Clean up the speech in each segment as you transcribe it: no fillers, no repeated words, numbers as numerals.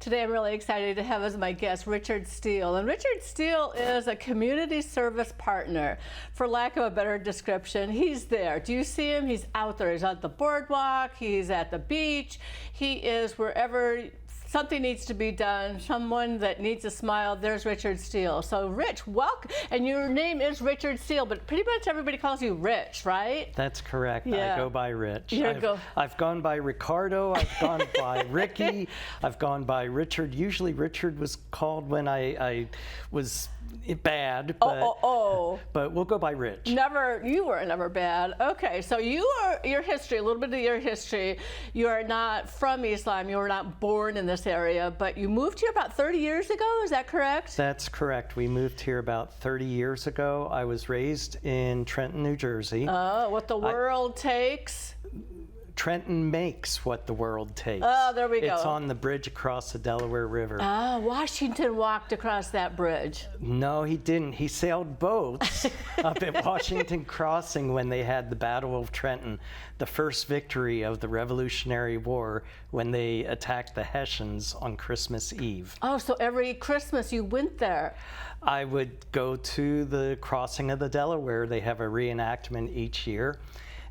Today I'm really excited to have as my guest Richard Steele. And Richard Steele is a community service partner. For lack of a better description, he's there. Do you see him? He's out there. He's at the boardwalk. He's at the beach. He is wherever something needs to be done, someone that needs a smile, there's Richard Steele. So Rich, welcome. And your name is Richard Steele, but pretty much everybody calls you Rich, right? That's correct. Yeah. I go by Rich. I've gone by Ricardo, I've gone by Ricky, I've gone by Richard. Usually Richard was called when I was bad, but, but we'll go by Rich. You were never bad. Okay, so your history, a little bit of your history. You are not from East Lyme, you were not born in this area, but you moved here about 30 years ago, is that correct? That's correct. We moved here about 30 years ago. I was raised in Trenton, New Jersey. Oh, what the world takes. Trenton makes what the world takes. Oh, there we go. It's on the bridge across the Delaware River. Ah, Washington walked across that bridge. No, he didn't. He sailed boats up at Washington Crossing when they had the Battle of Trenton, the first victory of the Revolutionary War when they attacked the Hessians on Christmas Eve. Oh, so every Christmas you went there. I would go to the crossing of the Delaware. They have a reenactment each year.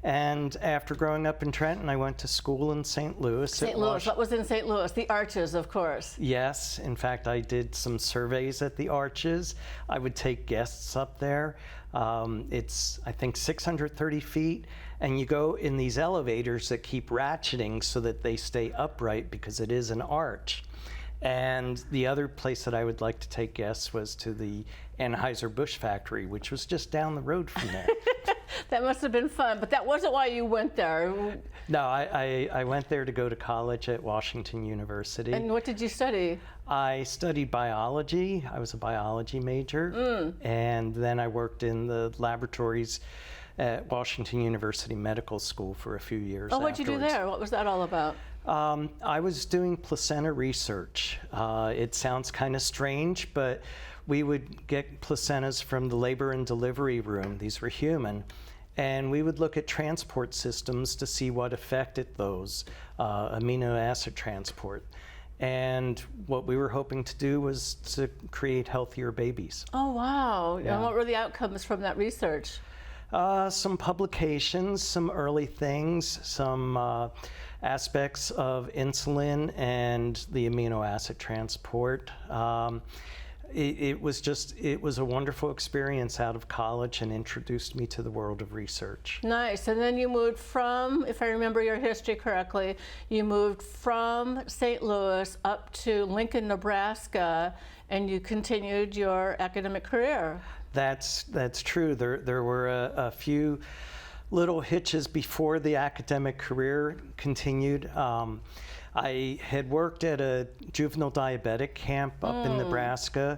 And after growing up in Trenton, I went to school in St. Louis. St. Louis, what was in St. Louis? The Arches, of course. Yes, in fact, I did some surveys at the Arches. I would take guests up there. It's, I think, 630 feet, and you go in these elevators that keep ratcheting so that they stay upright because it is an arch. And the other place that I would like to take guests was to the Anheuser-Busch factory, which was just down the road from there. That must have been fun, but that wasn't why you went there. No, I went there to go to college at Washington University. And what did you study? I studied biology. I was a biology major. And then I worked in the laboratories at Washington University Medical School for a few years. Oh, what'd you do there? What was that all about? I was doing placenta research. It sounds kind of strange, but we would get placentas from the labor and delivery room. These were human. And we would look at transport systems to see what affected those, amino acid transport. And what we were hoping to do was to create healthier babies. Oh, wow. Yeah. And what were the outcomes from that research? Some publications, some early things, some aspects of insulin and the amino acid transport. It was a wonderful experience out of college and introduced me to the world of research. Nice. And then you moved from, if I remember your history correctly, you moved from St. Louis up to Lincoln, Nebraska, and you continued your academic career. That's true. There were a few little hitches before the academic career continued. I had worked at a juvenile diabetic camp up in Nebraska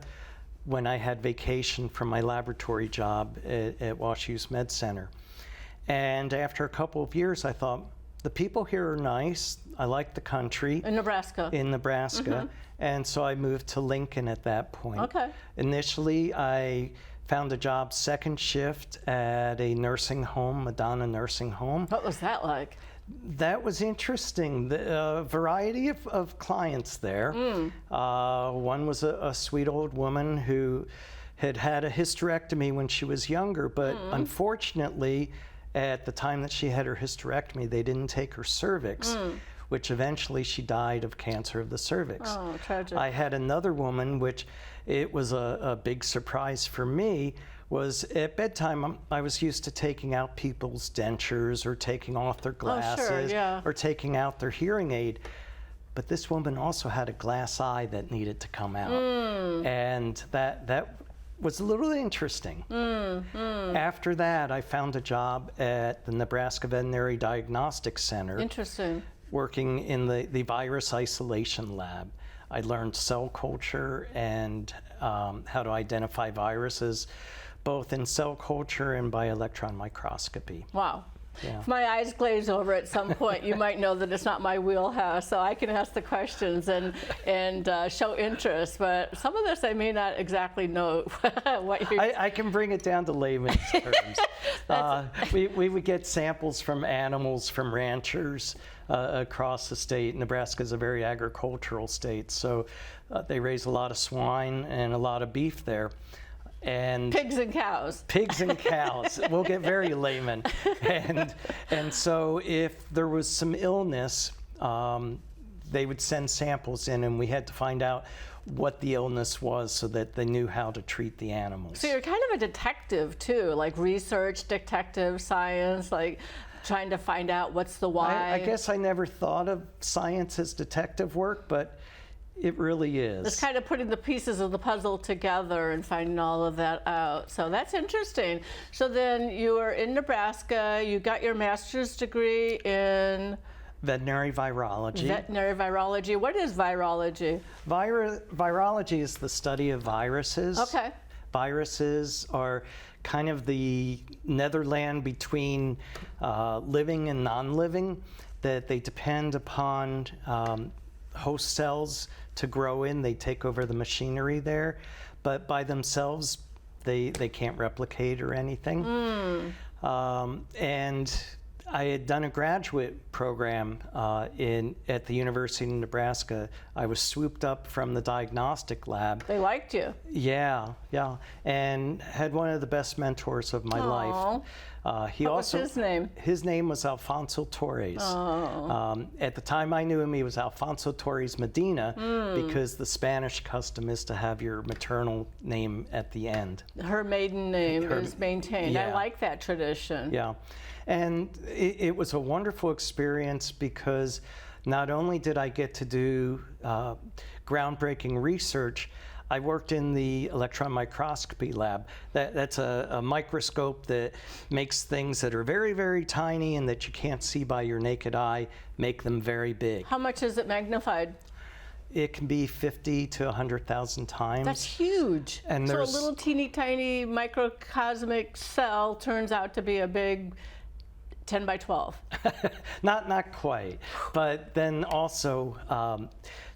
when I had vacation from my laboratory job at WashU's Med Center. And after a couple of years, I thought, the people here are nice. I like the country. In Nebraska? In Nebraska. And so I moved to Lincoln at that point. Okay. Initially, I found a job second shift at a nursing home, Madonna Nursing Home. What was that like? That was interesting. The variety of clients there. One was a sweet old woman who had had a hysterectomy when she was younger, but unfortunately, at the time that she had her hysterectomy, they didn't take her cervix, which eventually she died of cancer of the cervix. Oh, tragic. I had another woman, which it was a big surprise for me, was at bedtime, I was used to taking out people's dentures or taking off their glasses or taking out their hearing aid. But this woman also had a glass eye that needed to come out. And that was a little interesting. After that, I found a job at the Nebraska Veterinary Diagnostic Center. Interesting. Working in the virus isolation lab. I learned cell culture and how to identify viruses, both in cell culture and by electron microscopy. Wow. Yeah. If my eyes glaze over at some point, you might know that it's not my wheelhouse, so I can ask the questions and show interest. But some of this I may not exactly know what you're... I can bring it down to layman's terms. We would get samples from animals from ranchers across the state. Nebraska is a very agricultural state, so they raise a lot of swine and a lot of beef there. And pigs and cows. Pigs and cows. We'll get very layman. And so if there was some illness, they would send samples in, and we had to find out what the illness was so that they knew how to treat the animals. So you're kind of a detective too, like research, detective, science, like trying to find out what's the why. I guess I never thought of science as detective work, but it really is. It's kind of putting the pieces of the puzzle together and finding all of that out. So that's interesting. So then you were in Nebraska, you got your master's degree in... Veterinary virology. Veterinary virology. What is virology? Virology is the study of viruses. Okay. Viruses are kind of the netherland between living and non-living, that they depend upon host cells to grow in. They take over the machinery there, but by themselves they can't replicate or anything. And I had done a graduate program at the University of Nebraska. I was swooped up from the diagnostic lab. They liked you. Yeah, and had one of the best mentors of my life. What was his name? His name was Alfonso Torres. At the time I knew him, he was Alfonso Torres Medina, because the Spanish custom is to have your maternal name at the end. Her maiden name is maintained. Yeah. I like that tradition. Yeah, and it was a wonderful experience because not only did I get to do groundbreaking research, I worked in the electron microscopy lab. That's a microscope that makes things that are very, very tiny and that you can't see by your naked eye, make them very big. How much is it magnified? It can be 50 to 100,000 times. That's huge. And so a little teeny tiny microcosmic cell turns out to be a big 10 by 12. Not quite, but then also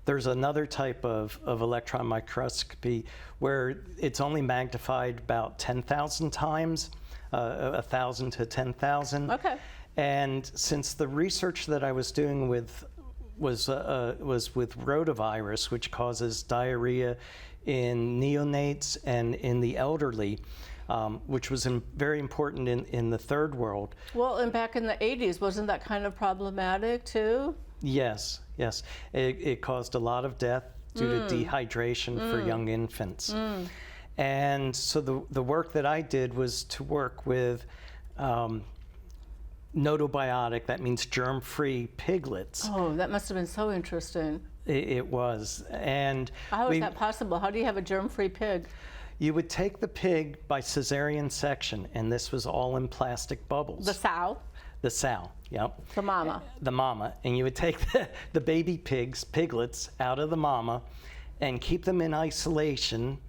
there's another type of electron microscopy where it's only magnified about 10,000 times, 1,000 to 10,000. Okay. And since the research that I was doing was with Rotavirus, which causes diarrhea in neonates and in the elderly, which was very important in the third world. Well, and back in the 80s, wasn't that kind of problematic too? Yes. It caused a lot of death due to dehydration for young infants. And so the work that I did was to work with notobiotic, that means germ-free piglets. Oh, that must have been so interesting. It was. And how is that possible? How do you have a germ-free pig? You would take the pig by cesarean section, and this was all in plastic bubbles. The sow? The sow, yep. The mama. The mama. And you would take the baby piglets out of the mama and keep them in isolation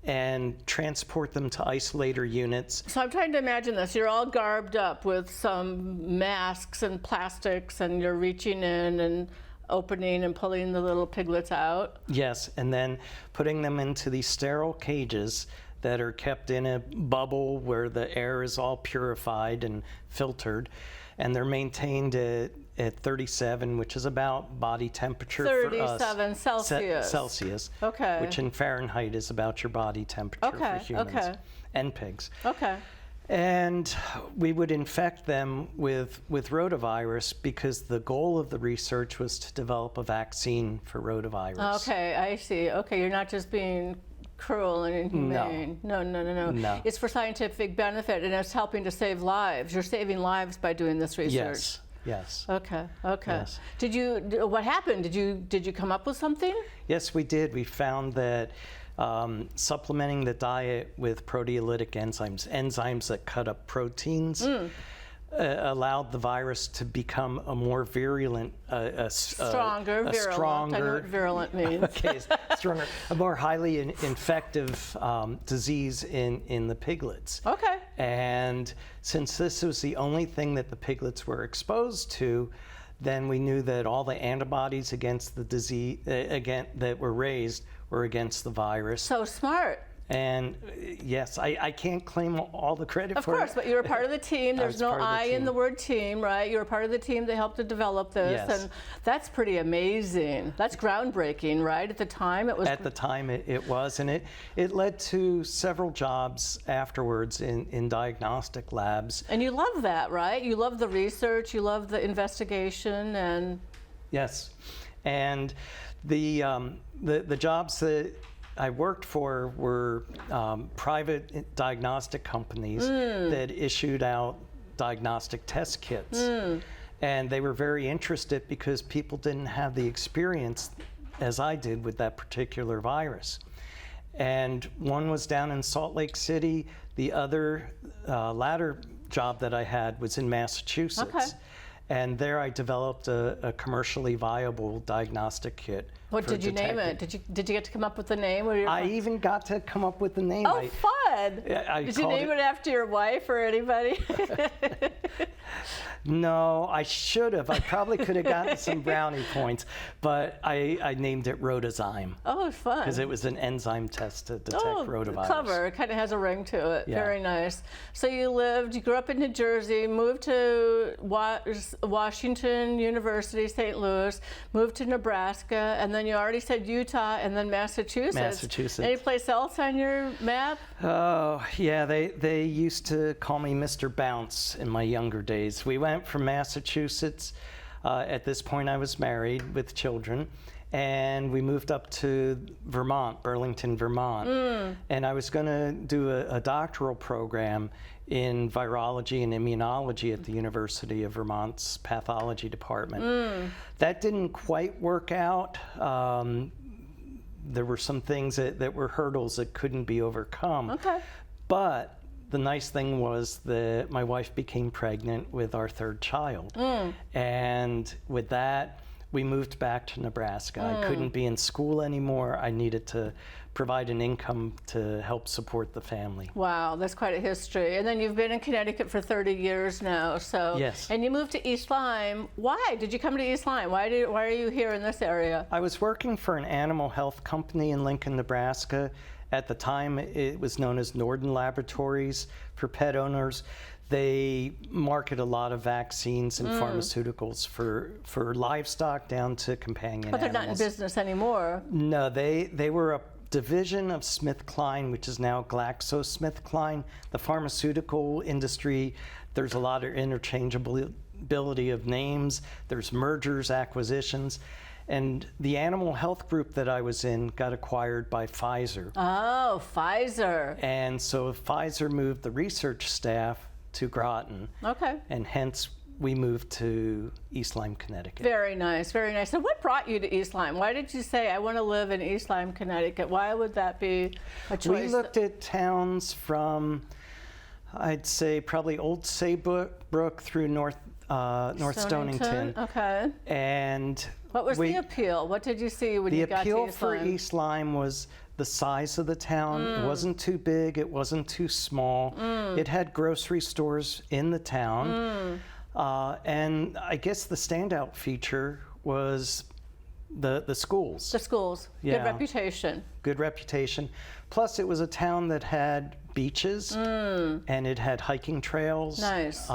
and transport them to isolator units. So I'm trying to imagine this. You're all garbed up with some masks and plastics, and you're reaching in and opening and pulling the little piglets out? Yes, and then putting them into these sterile cages that are kept in a bubble where the air is all purified and filtered, and they're maintained at 37, which is about body temperature for us. 37 Celsius. Celsius. Okay. Which in Fahrenheit is about your body temperature for humans and pigs. Okay. And we would infect them with rotavirus because the goal of the research was to develop a vaccine for rotavirus. Okay, I see. Okay, you're not just being cruel and inhumane. No. It's for scientific benefit, and it's helping to save lives. You're saving lives by doing this research. Yes. Okay. Yes. What happened? Did you come up with something? Yes, we did. We found that supplementing the diet with proteolytic enzymes that cut up proteins, allowed the virus to become a more virulent, stronger, virulent. I know what virulent means. Okay, stronger, a more highly infective disease in the piglets. Okay. And since this was the only thing that the piglets were exposed to, then we knew that all the antibodies against the disease that were raised were against the virus. So smart. And yes, I can't claim all the credit for it. Of course, but you were part of the team. There's no I in the word team, right? You were part of the team that helped to develop this. Yes. And that's pretty amazing. That's groundbreaking, right? At the time, it was. At the time, it was. And it led to several jobs afterwards in diagnostic labs. And you love that, right? You love the research, you love the investigation, and. Yes. And the jobs that I worked for were private diagnostic companies that issued out diagnostic test kits. And they were very interested because people didn't have the experience as I did with that particular virus. And one was down in Salt Lake City. The other latter job that I had was in Massachusetts. Okay. And there I developed a commercially viable diagnostic kit. What did you name it? Did you get to come up with the name? I even got to come up with the name. Oh, fun! Did you name it after your wife or anybody? No, I should have. I probably could have gotten some brownie points, but I named it Rotazyme. Oh, fun. Because it was an enzyme test to detect rotavirus. Clever. It kind of has a ring to it. Yeah. Very nice. So you grew up in New Jersey, moved to Washington University, St. Louis, moved to Nebraska, and then you already said Utah and then Massachusetts. Massachusetts. Any place else on your map? Oh, yeah. They used to call me Mr. Bounce in my younger days. We went from Massachusetts. At this point, I was married with children. And we moved up to Vermont, Burlington, Vermont. And I was going to do a doctoral program in virology and immunology at the University of Vermont's pathology department. That didn't quite work out. There were some things that were hurdles that couldn't be overcome. Okay. But the nice thing was that my wife became pregnant with our third child. And with that, we moved back to Nebraska. I couldn't be in school anymore. I needed to provide an income to help support the family. Wow, that's quite a history. And then you've been in Connecticut for 30 years now. So. Yes. And you moved to East Lyme. Why did you come to East Lyme? Why are you here in this area? I was working for an animal health company in Lincoln, Nebraska. At the time, it was known as Norden Laboratories for pet owners. They market a lot of vaccines and pharmaceuticals for livestock down to companion But they're animals. not in business anymore. No, they were a division of SmithKline, which is now GlaxoSmithKline. The pharmaceutical industry, there's a lot of interchangeability of names. There's mergers, acquisitions. And the animal health group that I was in got acquired by Pfizer. Oh, Pfizer. And so Pfizer moved the research staff to Groton. Okay. And hence we moved to East Lyme, Connecticut. Very nice, very nice. So what brought you to East Lyme? Why did you say, I want to live in East Lyme, Connecticut? Why would that be a choice? We looked at towns from, I'd say, probably Old Saybrook through North Stonington. Okay. And what was the appeal? What did you see when you got to East Lyme? The appeal for East Lyme was the size of the town. It wasn't too big, it wasn't too small. It had grocery stores in the town. And I guess the standout feature was the schools. The schools. Yeah. Good reputation. Good reputation. Plus, it was a town that had beaches and it had hiking trails. Nice.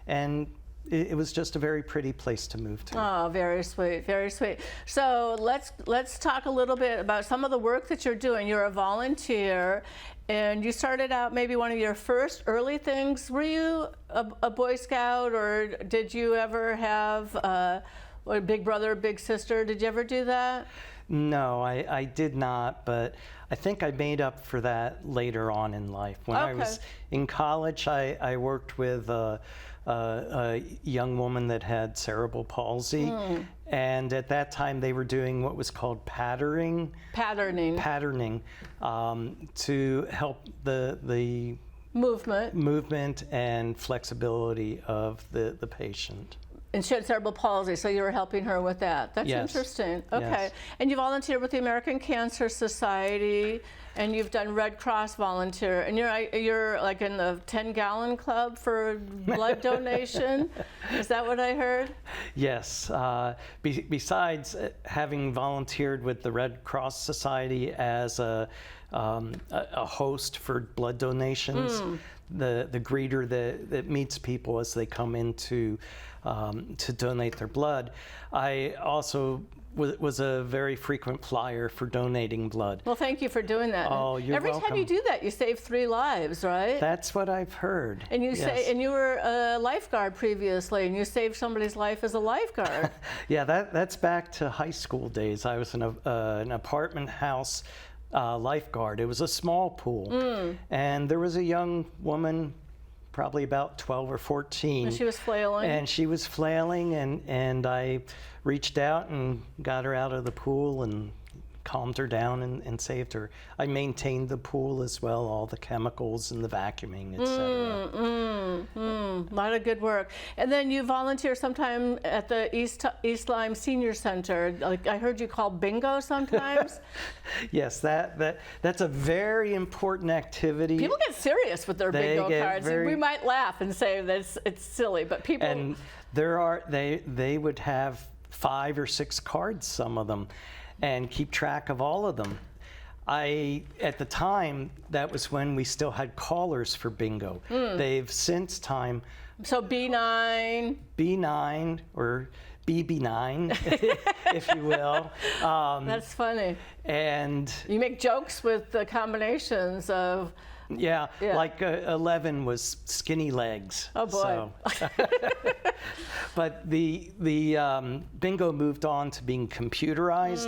And it was just a very pretty place to move to. Oh, very sweet, very sweet. So let's talk a little bit about some of the work that you're doing. You're a volunteer, and you started out maybe one of your first early things. Were you a Boy Scout, or did you ever have a big brother, big sister? Did you ever do that? No, I did not, but I think I made up for that later on in life. When I was in college, I worked with a young woman that had cerebral palsy, and at that time they were doing what was called patterning to help the movement and flexibility of the patient. And she had cerebral palsy, so you were helping her with that. That's Yes. interesting. Okay. Yes. And you volunteer with the American Cancer Society, and you've done Red Cross volunteer, and you're like in the 10-gallon club for blood donation. Is that what I heard? Yes. Besides having volunteered with the Red Cross Society as a host for blood donations, the greeter that meets people as they come in to donate their blood. I also was a very frequent flyer for donating blood. Well, thank you for doing that. Oh, you're Every welcome. time you do that, you save 3 lives, right? That's what I've heard. And you yes. and you were a lifeguard previously, and you saved somebody's life as a lifeguard. Yeah, that's back to high school days. I was in an apartment house lifeguard. It was a small pool, and there was a young woman, probably about 12 or 14. And she was flailing. And she was flailing, and I reached out and got her out of the pool and calmed her down and saved her. I maintained the pool as well, all the chemicals and the vacuuming, etc. A lot of good work. And then you volunteer sometime at the East Lyme Senior Center. Like I heard you call bingo sometimes. Yes, that's a very important activity. People get serious with their They bingo get cards. very- We might laugh and say that it's silly, but people. And they would have 5 or 6 cards, some of them, and keep track of all of them. At the time, that was when we still had callers for bingo. They've since time. So B9. B9 or BB9, if you will. That's funny. And You make jokes with the combinations of. yeah. Like 11 was skinny legs. Oh boy. So. But the bingo moved on to being computerized,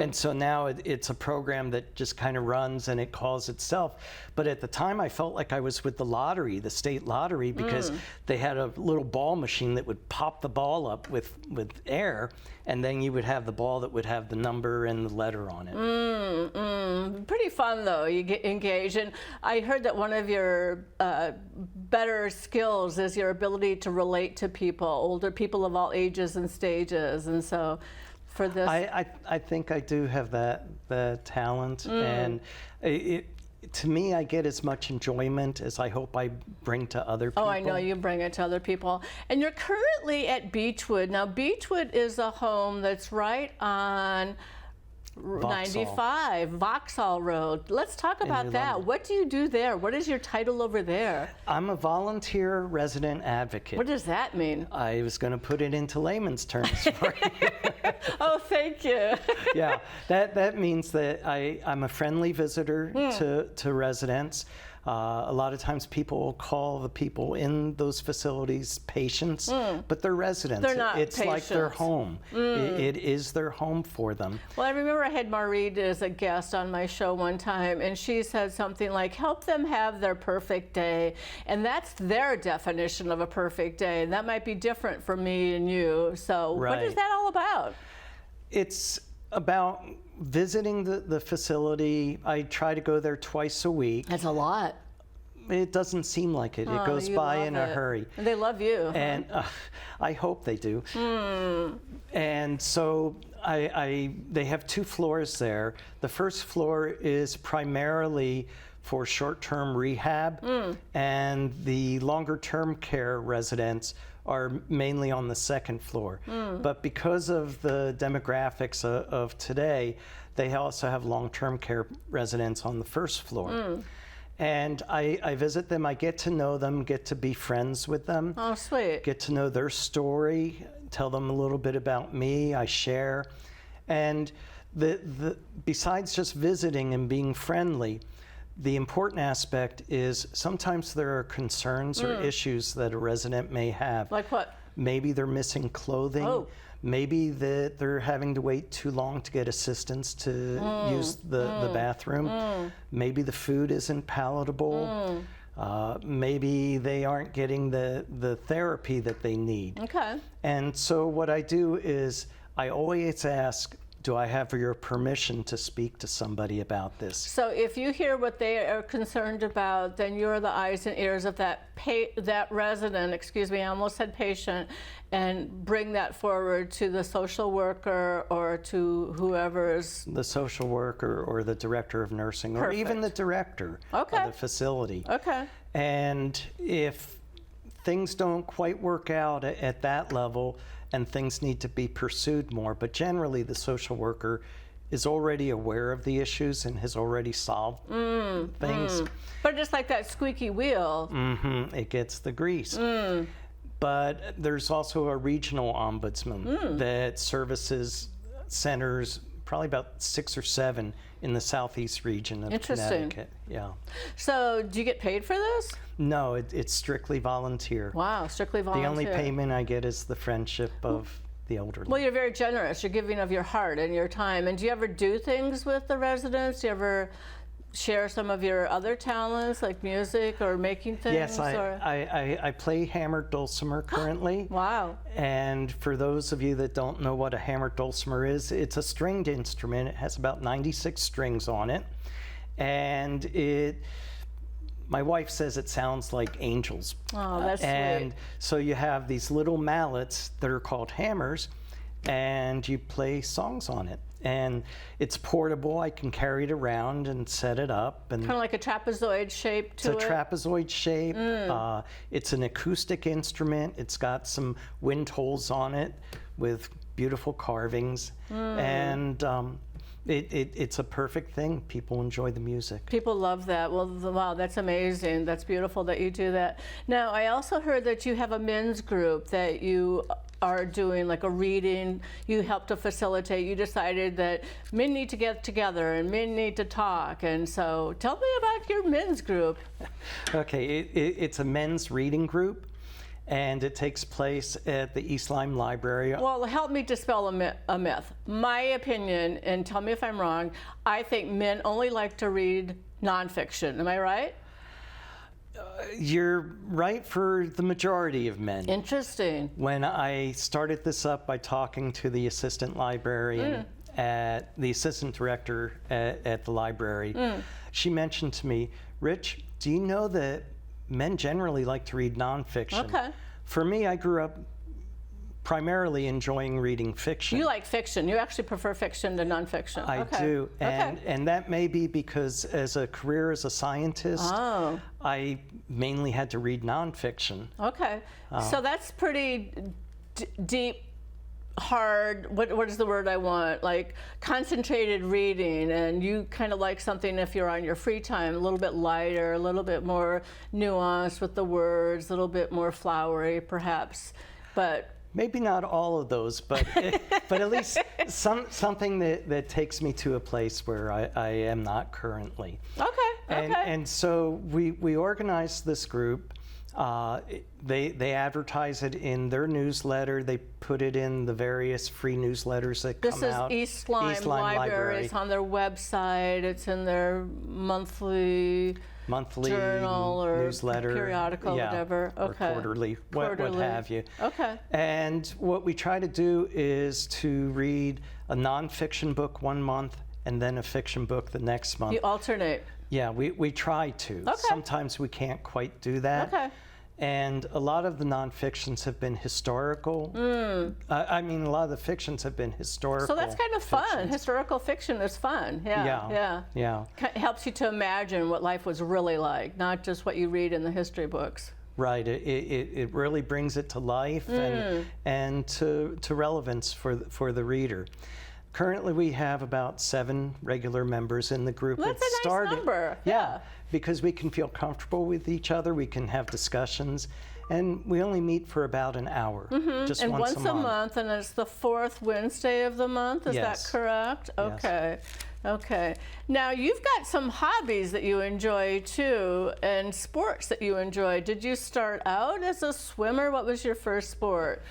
and so now it's a program that just kind of runs and it calls itself. But at the time, I felt like I was with the lottery, the state lottery, because they had a little ball machine that would pop the ball up with air, and then you would have the ball that would have the number and the letter on it. Pretty fun though. You get engaged, and I heard that one of your better skills is your ability to relate to people, older people of all ages and stages. And so, for this, I think I do have that talent, and to me, I get as much enjoyment as I hope I bring to other people. Oh, I know you bring it to other people. And you're currently at Beachwood. Now, Beachwood is a home that's right on 95, Vauxhall Road. Let's talk about that. London. What do you do there? What is your title over there? I'm a volunteer resident advocate. What does that mean? I was going to put it into layman's terms for you. Oh, thank you. Yeah, that means that I'm a friendly visitor to residents. A lot of times people will call the people in those facilities patients, but they're residents. They're not It's like their patients. home. It is their home for them. Well, I remember I had Maureen as a guest on my show one time, and she said something like, help them have their perfect day. And that's their definition of a perfect day. And that might be different for me and you. So what is Right. that all about? It's about visiting the facility. I try to go there twice a week. That's a lot. It doesn't seem like it. It Oh, goes you by love in a it. hurry. And they love you. And I hope they do. And so they have 2 floors there. The first floor is primarily for short-term rehab, and the longer-term care residents are mainly on the second floor. But because of the demographics of today, they also have long-term care residents on the first floor. And I visit them, I get to know them, get to be friends with them. Oh, sweet. Get to know their story, tell them a little bit about me, I share. And besides just visiting and being friendly, the important aspect is sometimes there are concerns or issues that a resident may have. Like what? Maybe they're missing clothing. Oh. Maybe that they're having to wait too long to get assistance to use the bathroom. Maybe the food isn't palatable. Maybe they aren't getting the therapy that they need. Okay. And so what I do is I always ask, do I have your permission to speak to somebody about this? So if you hear what they are concerned about, then you're the eyes and ears of that resident, excuse me, I almost said patient, and bring that forward to the social worker or to whoever's... The social worker or the director of nursing. Perfect. Or even the director of the facility. Okay. And if things don't quite work out at that level and things need to be pursued more, but generally the social worker is already aware of the issues and has already solved things. But just like that squeaky wheel. It gets the grease. But there's also a regional ombudsman that services centers, probably about 6 or 7 in the southeast region of Connecticut. Yeah. So do you get paid for this? No, it's strictly volunteer. Wow, strictly volunteer. The only payment I get is the friendship of the elderly. Well, you're very generous. You're giving of your heart and your time. And do you ever do things with the residents? Do you ever share some of your other talents, like music or making things? Yes, I play hammered dulcimer currently. Wow. And for those of you that don't know what a hammered dulcimer is, it's a stringed instrument. It has about 96 strings on it. And my wife says it sounds like angels. Oh, that's and sweet. So you have these little mallets that are called hammers, and you play songs on it. And it's portable. I can carry it around and set it up. And kind of like a trapezoid shape to it? It's a trapezoid shape. It's an acoustic instrument. It's got some wind holes on it with beautiful carvings. And it's a perfect thing. People enjoy the music. People love that. Well, wow, that's amazing. That's beautiful that you do that. Now, I also heard that you have a men's group that you are doing, like a reading. You help to facilitate. You decided that men need to get together and men need to talk. And so tell me about your men's group. Okay, it's a men's reading group. And it takes place at the East Lyme Library. Well, help me dispel a myth. My opinion, and tell me if I'm wrong, I think men only like to read nonfiction. Am I right? You're right for the majority of men. Interesting. When I started this up by talking to the assistant librarian at the assistant director at the library, she mentioned to me, Rich, do you know that men generally like to read nonfiction? Okay. For me, I grew up primarily enjoying reading fiction. You like fiction. You actually prefer fiction to nonfiction. I do. And that may be because as a career as a scientist, I mainly had to read nonfiction. Okay. So that's pretty deep, hard, what is the word I want? Like concentrated reading, and you kind of like something if you're on your free time, a little bit lighter, a little bit more nuanced with the words, a little bit more flowery perhaps, but maybe not all of those, but but at least something that takes me to a place where I am not currently. Okay. And so we organized this group. They advertise it in their newsletter. They put it in the various free newsletters that come out. This is East Lyme Library. It's on their website. It's in their monthly journal or newsletter, periodical, whatever. Okay. Or quarterly, what have you. Okay. And what we try to do is to read a nonfiction book one month and then a fiction book the next month. You alternate. Yeah, we try to. Okay. Sometimes we can't quite do that. Okay. And a lot of the nonfictions have been historical. I mean, a lot of the fictions have been historical. So that's kind of fun. fictions. Historical fiction is fun. Yeah. It helps you to imagine what life was really like, not just what you read in the history books. Right. It really brings it to life and to relevance for the reader. Currently, we have about 7 regular members in the group. Well, that's a nice number. Yeah, because we can feel comfortable with each other. We can have discussions, and we only meet for about an hour, just and once a month. And it's the 4th Wednesday of the month. Is that correct? Okay. Yes. Okay. Now you've got some hobbies that you enjoy too, and sports that you enjoy. Did you start out as a swimmer? What was your first sport?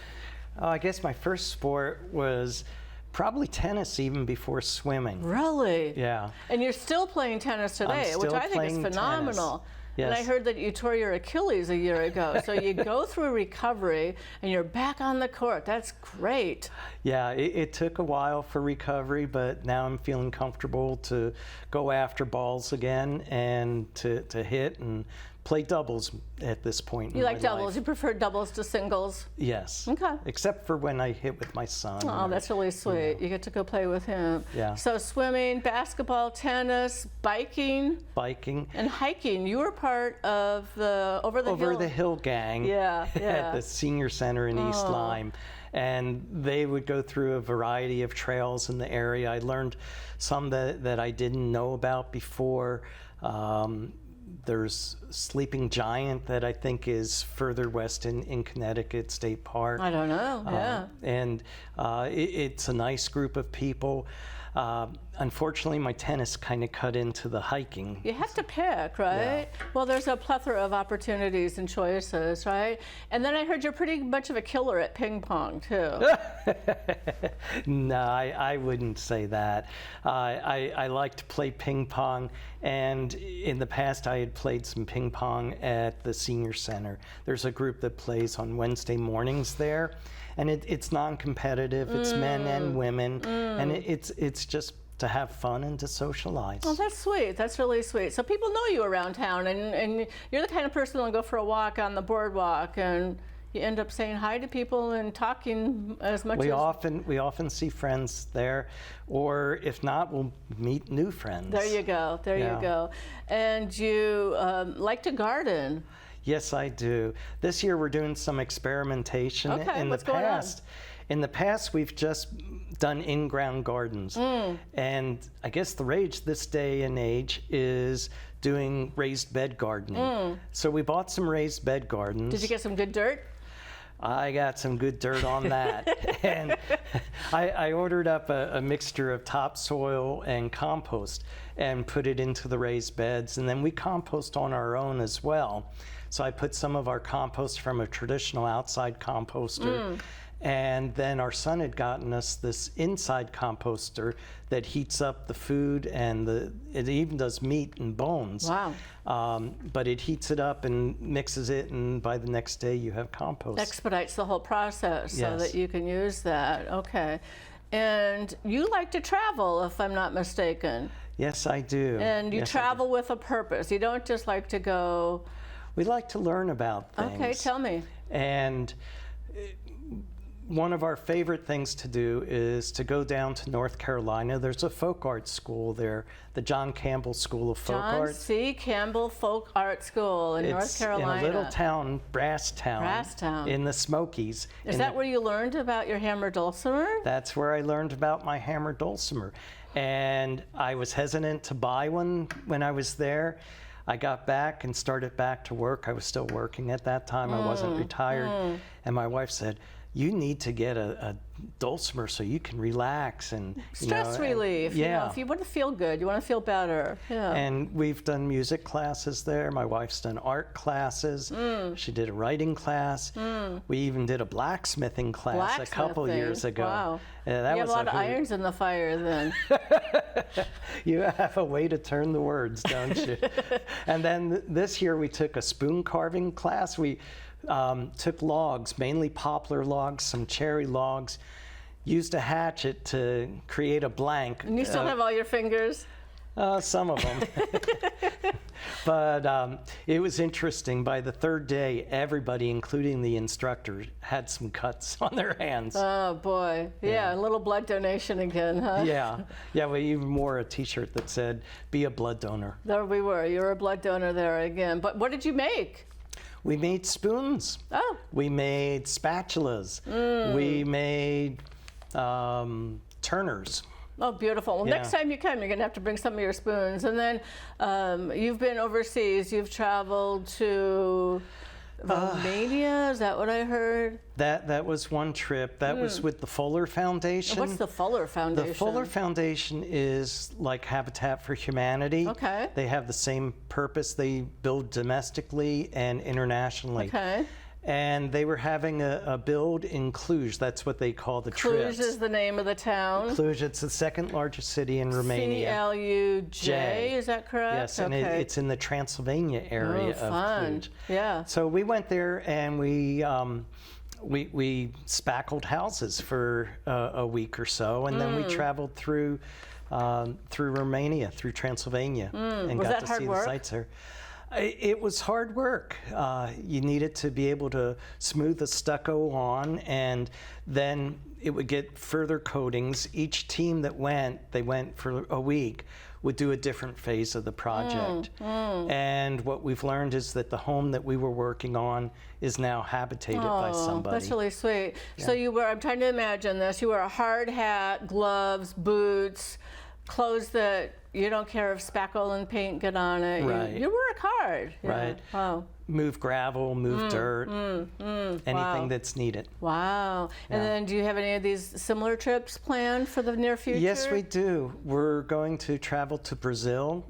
I guess my first sport was probably tennis, even before swimming. Really? Yeah. And you're still playing tennis today, which I think is phenomenal. Yes. And I heard that you tore your Achilles a year ago. So you go through recovery and you're back on the court. That's great. Yeah, it took a while for recovery, but now I'm feeling comfortable to go after balls again and to hit and play doubles at this point. You like doubles? You prefer doubles to singles? Yes. Okay. Except for when I hit with my son. Oh, that's really sweet. You get to go play with him. Yeah. So swimming, basketball, tennis, biking. Biking. And hiking. You were part of the Over the Hill gang. Yeah, yeah. At the senior center in East Lyme. And they would go through a variety of trails in the area. I learned some that I didn't know about before. There's Sleeping Giant that I think is further west in Connecticut State Park. I don't know, yeah. And it's a nice group of people. Unfortunately, my tennis kind of cut into the hiking. You have to pick, right? Yeah. Well, there's a plethora of opportunities and choices, right? And then I heard you're pretty much of a killer at ping pong, too. No, I wouldn't say that. I like to play ping pong, and in the past I had played some ping pong at the senior center. There's a group that plays on Wednesday mornings there, and it's non-competitive. It's men and women, and it's just to have fun and to socialize. Oh, that's sweet. That's really sweet. So people know you around town, and you're the kind of person that'll go for a walk on the boardwalk, and you end up saying hi to people and talking as much we as... We often see friends there, or if not, we'll meet new friends. There you go. There you go. And you like to garden. Yes, I do. This year we're doing some experimentation. Okay, what's going on? In the past, we've just done in-ground gardens. And I guess the rage this day and age is doing raised bed gardening. So we bought some raised bed gardens. Did you get some good dirt? I got some good dirt on that. And I ordered up a mixture of topsoil and compost and put it into the raised beds. And then we compost on our own as well. So I put some of our compost from a traditional outside composter. And then our son had gotten us this inside composter that heats up the food, and it even does meat and bones. Wow. But it heats it up and mixes it, and by the next day you have compost. Expedites the whole process so Yes. that you can use that. Okay. And you like to travel, if I'm not mistaken. Yes, I do. And you Yes, I travel with a purpose. You don't just like to go... We like to learn about things. Okay, tell me. And one of our favorite things to do is to go down to North Carolina. There's a folk art school there, the John Campbell School of Folk Art. John C. Campbell Folk Art School in North Carolina. In a little town, Brasstown. Brasstown. In the Smokies. Is that where you learned about your hammer dulcimer? That's where I learned about my hammer dulcimer. And I was hesitant to buy one when I was there. I got back and started back to work. I was still working at that time. I wasn't retired. And my wife said, you need to get a dulcimer so you can relax and stress relief. Yeah. You know, if you want to feel good, you want to feel better. Yeah. And we've done music classes there. My wife's done art classes. She did a writing class. We even did a blacksmithing class a couple years ago. Wow. That you have a lot of irons in the fire then. You have a way to turn the words, don't you? And then this year we took a spoon carving class. We took logs, mainly poplar logs, some cherry logs, used a hatchet to create a blank. And you still have all your fingers? Some of them. But it was interesting. By the third day, everybody, including the instructor, had some cuts on their hands. Oh, boy. Yeah, a little blood donation again, huh? Yeah, we even wore a T-shirt that said, be a blood donor. There we were. You were a blood donor there again. But what did you make? We made spoons. Oh. We made spatulas. We made turners. Oh, beautiful. Well, next time you come, you're going to have to bring some of your spoons. And then you've been overseas. You've traveled to Romania. Is that what I heard? That was one trip. That was with the Fuller Foundation. What's the Fuller Foundation? The Fuller Foundation is like Habitat for Humanity. Okay. They have the same purpose. They build domestically and internationally. Okay. and they were having a build in Cluj. That's what they call the trips. Cluj is the name of the town? Cluj, it's the second largest city in Romania. C-L-U-J, is that correct? Yes, and it's in the Transylvania area of Cluj. Yeah. So we went there and we spackled houses for a week or so, and then we traveled through Romania, through Transylvania, and got to see the sights there. It was hard work. You needed to be able to smooth the stucco on, and then it would get further coatings. Each team that they went for a week, would do a different phase of the project. And what we've learned is that the home that we were working on is now habitated by somebody. That's really sweet. Yeah. So I'm trying to imagine this, you wear a hard hat, gloves, boots, clothes that you don't care if spackle and paint get on it. Right. You work hard. Yeah. Right. Wow. Move gravel, move dirt, anything that's needed. Wow. And then do you have any of these similar trips planned for the near future? Yes, we do. We're going to travel to Brazil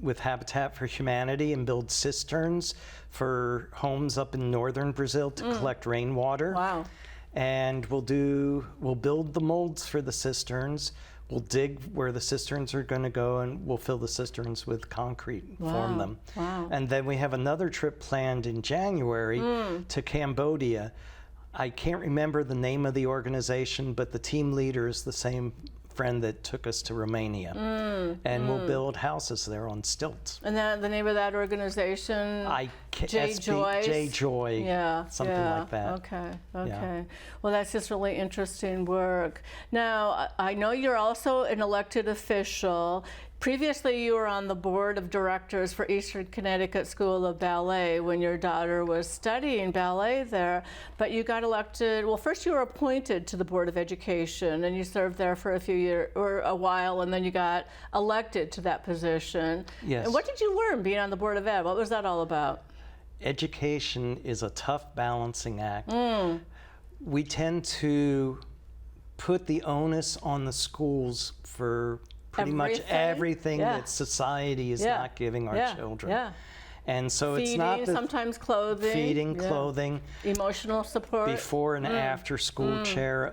with Habitat for Humanity and build cisterns for homes up in northern Brazil to collect rainwater. Wow. And we'll build the molds for the cisterns. We'll dig where the cisterns are going to go, and we'll fill the cisterns with concrete and form them. Wow. And then we have another trip planned in January to Cambodia. I can't remember the name of the organization, but the team leader is the same friend that took us to Romania. And we'll build houses there on stilts. And the name of that organization? J Joy. Yeah. Something like that. Okay. Yeah. Well, that's just really interesting work. Now, I know you're also an elected official. Previously, you were on the board of directors for Eastern Connecticut School of Ballet when your daughter was studying ballet there, but you got elected, well, first you were appointed to the Board of Education, and you served there for a few years, or a while, and then you got elected to that position. Yes. And what did you learn being on the Board of Ed? What was that all about? Education is a tough balancing act. We tend to put the onus on the schools for pretty much everything that society is not giving our children. And so feeding, it's not sometimes clothing. Feeding, clothing. Emotional support. Before and after school care,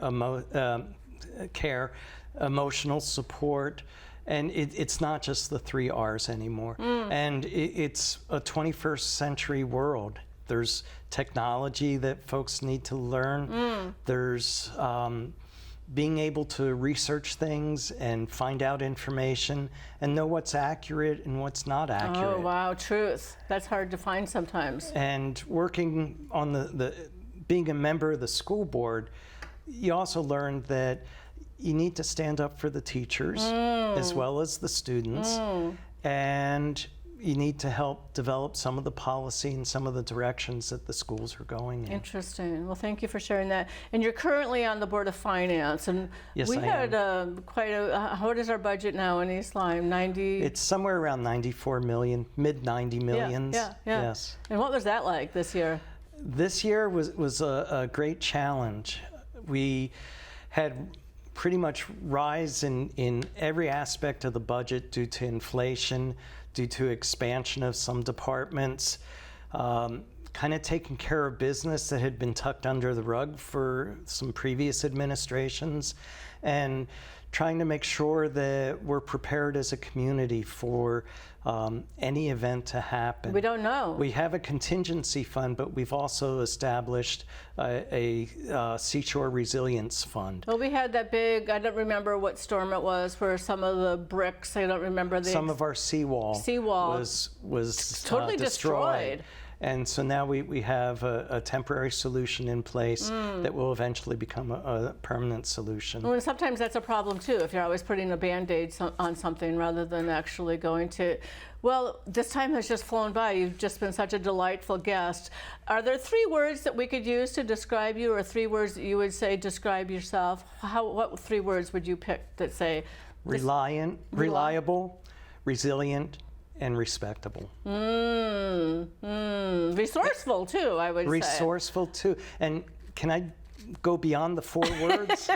emotional support. And it's not just the 3 R's anymore. And it's a 21st century world. There's technology that folks need to learn. There's being able to research things and find out information and know what's accurate and what's not accurate. Oh, wow, truth. That's hard to find sometimes. And working on being a member of the school board, you also learned that you need to stand up for the teachers as well as the students, and you need to help develop some of the policy and some of the directions that the schools are going in. Interesting. Well, thank you for sharing that. And you're currently on the Board of Finance, and yes, we I had am. What is our budget now in East Lyme? 90? It's somewhere around 94 million, mid 90 millions. Yeah. Yes. And what was that like this year? This year was a great challenge. We had pretty much rise in every aspect of the budget due to inflation, due to expansion of some departments, kind of taking care of business that had been tucked under the rug for some previous administrations, and trying to make sure that we're prepared as a community for any event to happen. We don't know. We have a contingency fund, but we've also established a Seashore Resilience Fund. Well, we had that big, I don't remember what storm it was, where some of the bricks, I don't remember the... Some of our seawall was totally destroyed. And so now we have a temporary solution in place that will eventually become a permanent solution. Well, and sometimes that's a problem too, if you're always putting a Band-Aid on something rather than actually going to... Well, this time has just flown by. You've just been such a delightful guest. Are there 3 words that we could use to describe you, or 3 words that you would say describe yourself? What 3 words would you pick that say... Reliable, resilient, and respectable. Resourceful too, I would say. Resourceful too. And can I go beyond the 4 words?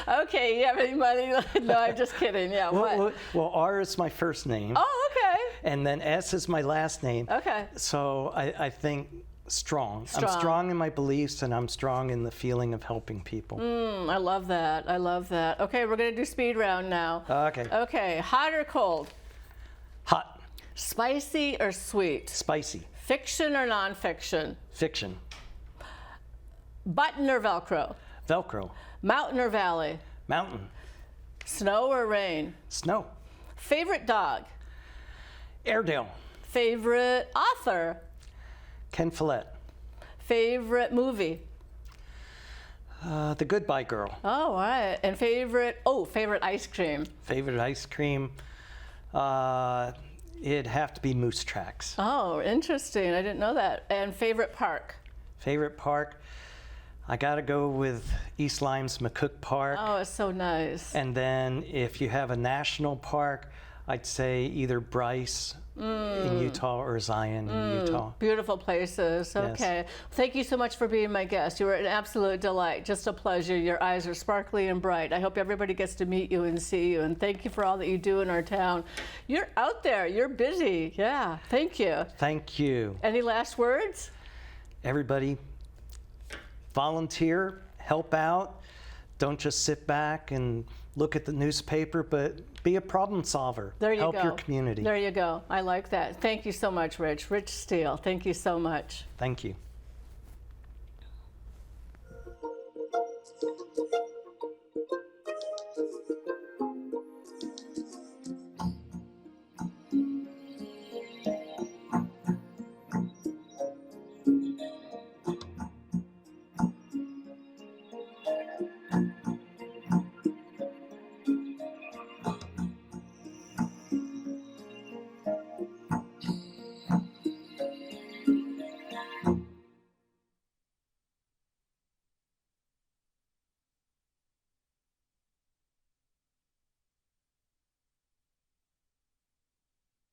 Okay, you have any money? No, I'm just kidding. Yeah, what? Well, R is my first name. Oh, okay. And then S is my last name. Okay. So I think strong. I'm strong in my beliefs, and I'm strong in the feeling of helping people. I love that. I love that. Okay, we're going to do speed round now. Okay. Okay, hot or cold? Hot. Spicy or sweet? Spicy. Fiction or nonfiction? Fiction. Button or Velcro? Velcro. Mountain or valley? Mountain. Snow or rain? Snow. Favorite dog? Airedale. Favorite author? Ken Follett. Favorite movie? The Goodbye Girl. Oh, all right. And favorite ice cream? Favorite ice cream? It'd have to be Moose Tracks. Oh, interesting. I didn't know that. And favorite park? Favorite park? I gotta go with East Lyme's McCook Park. Oh, it's so nice. And then if you have a national park, I'd say either Bryce in Utah or Zion in Utah. Beautiful places. Okay. Yes. Thank you so much for being my guest. You were an absolute delight. Just a pleasure. Your eyes are sparkly and bright. I hope everybody gets to meet you and see you. And thank you for all that you do in our town. You're out there. You're busy. Yeah. Thank you. Thank you. Any last words? Everybody, volunteer, help out. Don't just sit back and look at the newspaper, but be a problem solver. There you go. Help your community. There you go. I like that. Thank you so much, Rich. Rich Steele. Thank you so much. Thank you.